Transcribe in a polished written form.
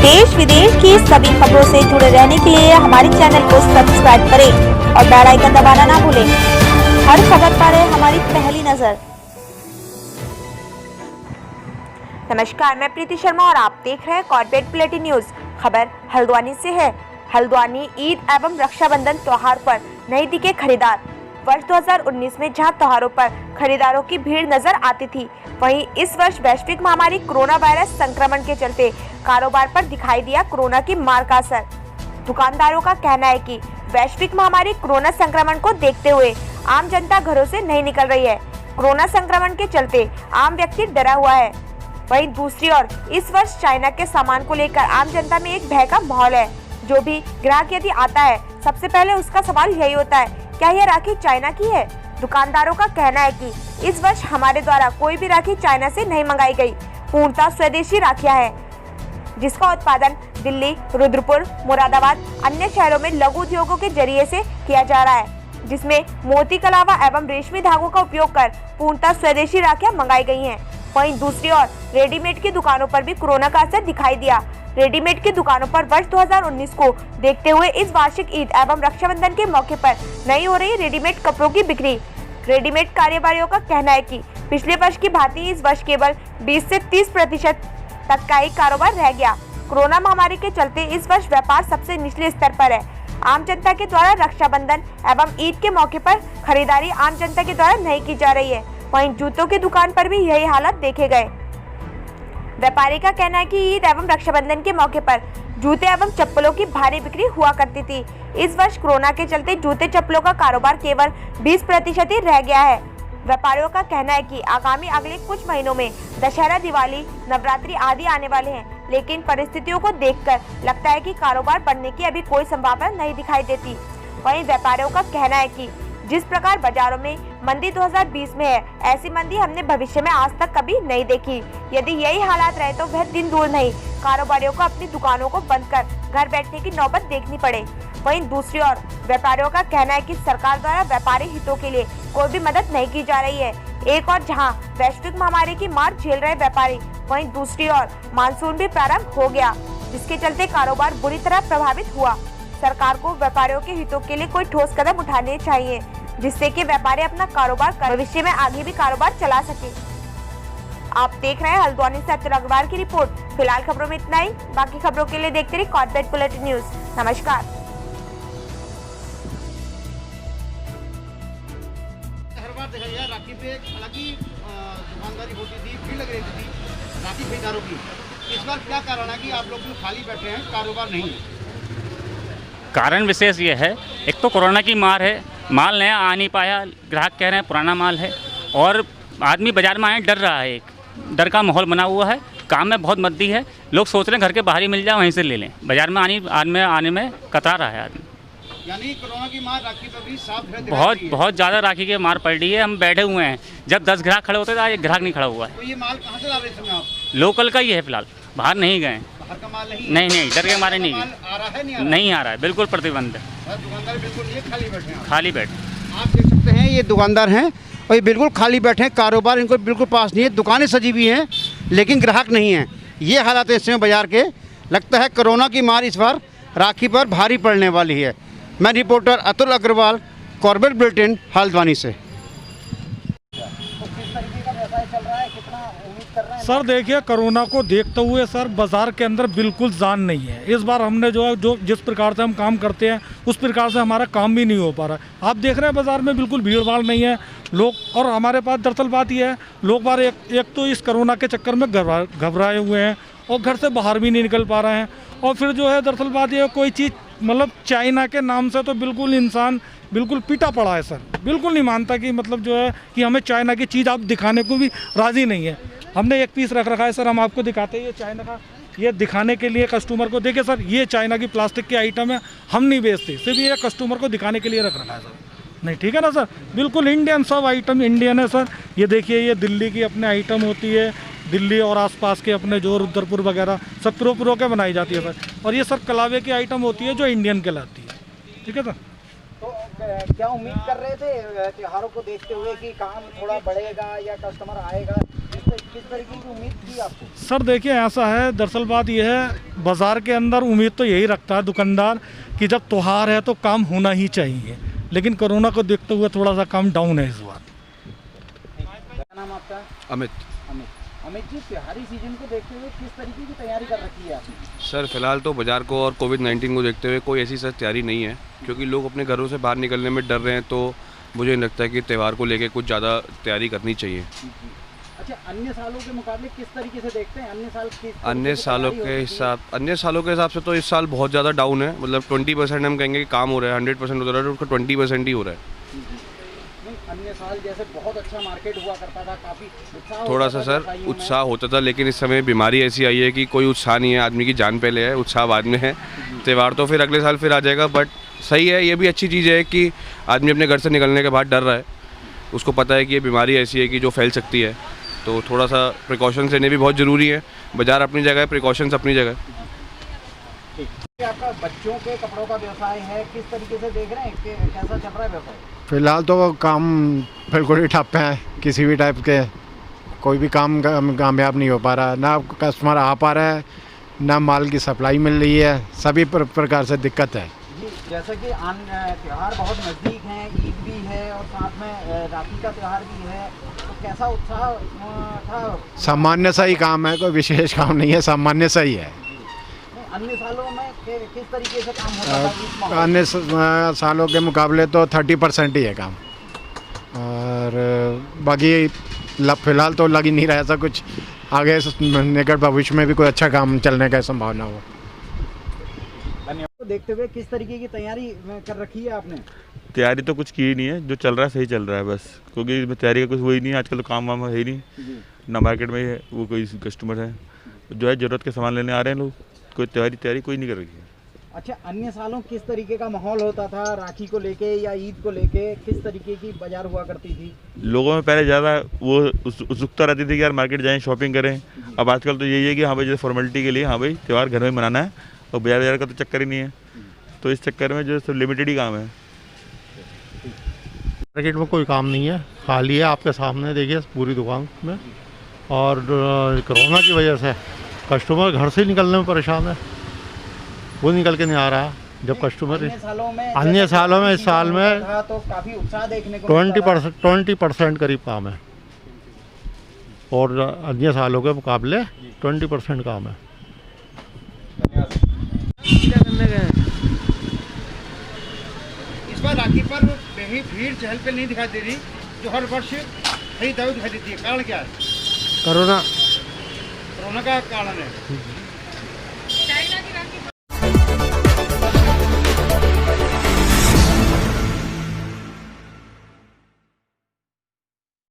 देश विदेश की सभी खबरों से जुड़े रहने के लिए हमारे चैनल को सब्सक्राइब करें और बेल आइकन दबाना ना भूलें। हर खबर पर है हमारी पहली नजर। नमस्कार, मैं प्रीति शर्मा और आप देख रहे हैं कॉर्पोरेट बुलेटिन न्यूज। खबर हल्द्वानी से है। हल्द्वानी ईद एवं रक्षाबंधन त्योहार पर नहीं दिखे खरीदार। वर्ष 2019 में जहां त्योहारों पर खरीदारों की भीड़ नजर आती थी, वहीं इस वर्ष वैश्विक महामारी कोरोना वायरस संक्रमण के चलते कारोबार पर दिखाई दिया कोरोना की मार का असर। दुकानदारों का कहना है कि वैश्विक महामारी कोरोना संक्रमण को देखते हुए आम जनता घरों से नहीं निकल रही है। कोरोना संक्रमण के चलते आम व्यक्ति डरा हुआ है। वहीं दूसरी ओर इस वर्ष चाइना के सामान को लेकर आम जनता में एक भय का माहौल है। जो भी ग्राहक यदि आता है, सबसे पहले उसका सवाल यही होता है, क्या यह राखी चाइना की है? दुकानदारों का कहना है कि इस वर्ष हमारे द्वारा कोई भी राखी चाइना से नहीं मंगाई गई, पूर्णतः स्वदेशी राखियां हैं, जिसका उत्पादन दिल्ली, रुद्रपुर, मुरादाबाद, अन्य शहरों में लघु उद्योगों के जरिए से किया जा रहा है, जिसमें मोती कलावा एवं रेशमी धागों का उपयोग कर पूर्णतः स्वदेशी राखियां मंगाई गई हैं। वहीं दूसरी ओर रेडीमेड की दुकानों पर भी कोरोना का असर दिखाई दिया। रेडीमेड की दुकानों पर वर्ष 2019 को देखते हुए इस वार्षिक ईद एवं रक्षाबंधन के मौके पर नहीं हो रही रेडीमेड कपड़ों की बिक्री। रेडीमेड कारोबारियों का कहना है कि पिछले वर्ष की भांति इस वर्ष केवल 20 से 30% तक का ही कारोबार रह गया। कोरोना महामारी के चलते इस वर्ष व्यापार सबसे निचले स्तर पर है। आम जनता के द्वारा रक्षाबंधन एवं ईद के मौके पर खरीदारी आम जनता के द्वारा नहीं की जा रही है। वहीं जूतों की दुकान पर भी यही हालत देखे गए। व्यापारी का कहना है कि ईद एवं रक्षाबंधन के मौके पर जूते एवं चप्पलों की भारी बिक्री हुआ करती थी। इस वर्ष कोरोना के चलते जूते चप्पलों का कारोबार केवल 20% ही रह गया है। व्यापारियों का कहना है कि आगामी अगले कुछ महीनों में दशहरा, दिवाली, नवरात्रि आदि आने वाले हैं, लेकिन परिस्थितियों को देखकर लगता है कि कारोबार बढ़ने की अभी कोई संभावना नहीं दिखाई देती। वहीं व्यापारियों का कहना है कि जिस प्रकार बाजारों में मंदी 2020 में है, ऐसी मंदी हमने भविष्य में आज तक कभी नहीं देखी। यदि यही हालात रहे तो वह दिन दूर नहीं, कारोबारियों को अपनी दुकानों को बंद कर घर बैठने की नौबत देखनी पड़े। वहीं दूसरी ओर व्यापारियों का कहना है कि सरकार द्वारा व्यापारी हितों के लिए कोई भी मदद नहीं की जा रही है। एक और जहां वैश्विक महामारी की मार झेल रहे व्यापारी, वहीं दूसरी ओर मानसून भी प्रारंभ हो गया, जिसके चलते कारोबार बुरी तरह प्रभावित हुआ। सरकार को व्यापारियों के हितों के लिए कोई ठोस कदम उठाने चाहिए, जिससे कि व्यापारी अपना कारोबार भविष्य में आगे भी कारोबार चला सके। आप देख रहे हैं हल्द्वानी से अतुल अग्रवाल की रिपोर्ट। फिलहाल खबरों में इतना ही। बाकी खबरों के लिए देखते रहिए कॉर्पोरेट बुलेटिन न्यूज। नमस्कार। हर बार देखा गया राखी पे हालांकि दुकानदारी होती थी, भीड़ लग रही थी राखी खरीदारों की। इस बार क्या कारण है कि आप लोग खाली बैठे हैं, कारोबार नहीं है? कारण विशेष ये है, एक तो कोरोना की मार है, माल नया आ नहीं पाया, ग्राहक कह रहे हैं पुराना माल है, और आदमी बाजार में आए डर रहा है। एक डर का माहौल बना हुआ है, काम में बहुत मंदी है, लोग सोच रहे हैं घर के बाहर ही मिल जाए वहीं से ले लें। बाजार में आने में कतरा रहा है आदमी। यानी कोरोना की मार राखी पर भी साफ है, बहुत ज़्यादा राखी की मार पड़ रही है। हम बैठे हुए हैं, जब 10 ग्राहक खड़े होते थे, आज एक ग्राहक नहीं खड़ा हुआ है। तो ये माल कहाँ से ला रहे थे आप? लोकल का ही है फिलहाल, बाहर नहीं गए। बाहर का माल नहीं, डर के मारे नहीं आ रहा है, नहीं आ रहा है, बिल्कुल प्रतिबंध है। दुकानदार बिल्कुल ये खाली बैठे हैं, खाली बैठे। आप देख सकते हैं ये दुकानदार हैं और ये बिल्कुल खाली बैठे हैं, कारोबार इनको बिल्कुल पास नहीं है। दुकानें सजी हुई हैं लेकिन ग्राहक नहीं है। ये हालात है इस समय बाजार के। लगता है कोरोना की मार इस बार राखी पर भारी पड़ने वाली है। मैं reporter Atul Agrawal, corporate bulletin, Haldwani से। सर देखिए, कोरोना को देखते हुए सर बाज़ार के अंदर बिल्कुल जान नहीं है। इस बार हमने जो जिस प्रकार से हम काम करते हैं उस प्रकार से हमारा काम भी नहीं हो पा रहा है। आप देख रहे हैं बाज़ार में बिल्कुल भीड़ भाड़ नहीं है लोग। और हमारे पास दरअसल बात यह है, लोग बार एक तो इस कोरोना के चक्कर में घबराए हुए हैं और घर से बाहर भी नहीं निकल पा रहे हैं। और फिर जो है दरअसल बात यह है, कोई चीज़ मतलब चाइना के नाम से तो बिल्कुल इंसान बिल्कुल पीटा पड़ा है सर। बिल्कुल नहीं मानता कि मतलब जो है कि हमें चाइना की चीज़ आप दिखाने को भी राज़ी नहीं है। हमने एक पीस रख रखा है सर, हम आपको दिखाते हैं। ये चाइना का, ये दिखाने के लिए कस्टमर को, देखिए सर ये चाइना की प्लास्टिक के आइटम है, हम नहीं बेचते, सिर्फ ये कस्टमर को दिखाने के लिए रख रखा है सर। नहीं, ठीक है ना सर, बिल्कुल इंडियन, सब आइटम इंडियन है सर। ये देखिए, ये दिल्ली की अपने आइटम होती है, दिल्ली और आसपास के अपने जो रुद्रपुर वगैरह सब प्रो के बनाई जाती है सर। और ये सर कलावे की आइटम होती है जो इंडियन कहलाती है, ठीक है सर। तो क्या उम्मीद कर रहे थे त्योहारों को देखते हुए कि काम थोड़ा बढ़ेगा या कस्टमर आएगा? किस तरीके की उम्मीद थी आपको? सर देखिए ऐसा है, दरअसल बात यह है, बाज़ार के अंदर उम्मीद तो यही रखता है दुकानदार कि जब त्योहार है तो काम होना ही चाहिए, लेकिन कोरोना को देखते हुए थोड़ा सा काम डाउन है इस बार। क्या नाम आपका? अमित। अमित जी, त्योहारी सीजन को देखते हुए किस तरीके की तैयारी कर रखी है आपने? सर फिलहाल तो बाज़ार को और कोविड-19 को देखते हुए कोई ऐसी सर तैयारी नहीं है, क्योंकि लोग अपने घरों से बाहर निकलने में डर रहे हैं। तो मुझे नहीं लगता है कि त्यौहार को लेके कुछ ज़्यादा तैयारी करनी चाहिए। अच्छा, अन्य सालों के मुकाबले किस तरीके से देखते हैं? अन्य सालों के हिसाब से तो इस साल बहुत ज़्यादा डाउन है। मतलब 20% हम कहेंगे कि काम हो रहा है, 100% हो रहा है, तो उसका 20% ही हो रहा है। अन्य साल जैसे बहुत अच्छा मार्केट हुआ करता था, काफ़ी उत्साह थोड़ा सा सर उत्साह होता था, लेकिन इस समय बीमारी ऐसी आई है कि कोई उत्साह नहीं है। आदमी की जान पहले है, उत्साह बाद में है। त्यौहार तो फिर अगले साल फिर आ जाएगा, बट सही है, ये भी अच्छी चीज़ है कि आदमी अपने घर से निकलने के बाद डर रहा है। उसको पता है कि ये बीमारी ऐसी है कि जो फैल सकती है, तो थोड़ा सा प्रिकॉशंस लेने भी बहुत ज़रूरी है। बाज़ार अपनी जगह है, प्रिकॉशंस अपनी जगह। आपका बच्चों के कपड़ों का व्यवसाय है, किस तरीके से देख रहे हैं कि कैसा चल रहा है व्यवसाय? फिलहाल तो काम बिल्कुल ही ठप है। किसी भी टाइप के कोई भी काम कामयाब नहीं हो पा रहा, ना कस्टमर आ पा रहा है, ना माल की सप्लाई मिल रही है। सभी प्रकार से दिक्कत है जी। जैसे कि त्यौहार बहुत नज़दीक हैं, ईद भी है और साथ में राखी का त्यौहार भी है, तो कैसा उत्साह था? सामान्य सा ही काम है, कोई विशेष काम नहीं है, सामान्य सा ही है। अन्य सालों में किस तरीके से काम होता था इस माहौल? अन्य सालों के मुकाबले तो 30% ही है काम, और बाकी फिलहाल तो लग ही नहीं रहा ऐसा कुछ। आगे निकट भविष्य में भी कोई अच्छा काम चलने का संभावना हो। धन्यवाद। देखते हुए किस तरीके की तैयारी कर रखी है आपने? तैयारी तो कुछ की ही नहीं है, जो चल रहा है सही चल रहा है बस, क्योंकि तैयारी का कुछ हुई नहीं है। आजकल तो काम वाम है ही नहीं, ना मार्केट में है वो कोई कस्टमर है, जो है ज़रूरत के सामान लेने आ रहे हैं लोग। कोई तैयारी कोई नहीं कर रही है। अच्छा, अन्य सालों किस तरीके का माहौल होता था राखी को लेके या ईद को लेके? किस तरीके की बाजार हुआ करती थी? लोगों में पहले ज़्यादा वो उत्सुकता रहती थी कि यार मार्केट जाएं, शॉपिंग करें। अब आजकल तो यही है कि हाँ भाई, जैसे फॉर्मेलिटी के लिए हाँ भाई त्यौहार घर में मनाना है, और बाजार का तो चक्कर ही नहीं है। तो इस चक्कर में जो सब लिमिटेड ही काम है। मार्केट में कोई काम नहीं है, खाली है। आपके सामने देखिए पूरी दुकान में, और कोरोना की वजह से कस्टमर घर से निकलने में परेशान है, वो निकल के नहीं आ रहा। जब कस्टमर अन्य सालों में इस साल में तो काफी उत्साह देखने को 20% करीब काम है, और अन्य सालों के मुकाबले 20% काम है। इस बार राखी पर भीड़ चहल पहल नहीं दिखाई दे रही, जो हर वर्ष खरीदारी दिखाई देती है। कारण क्या है? कोरोना कोरोना का कारण है।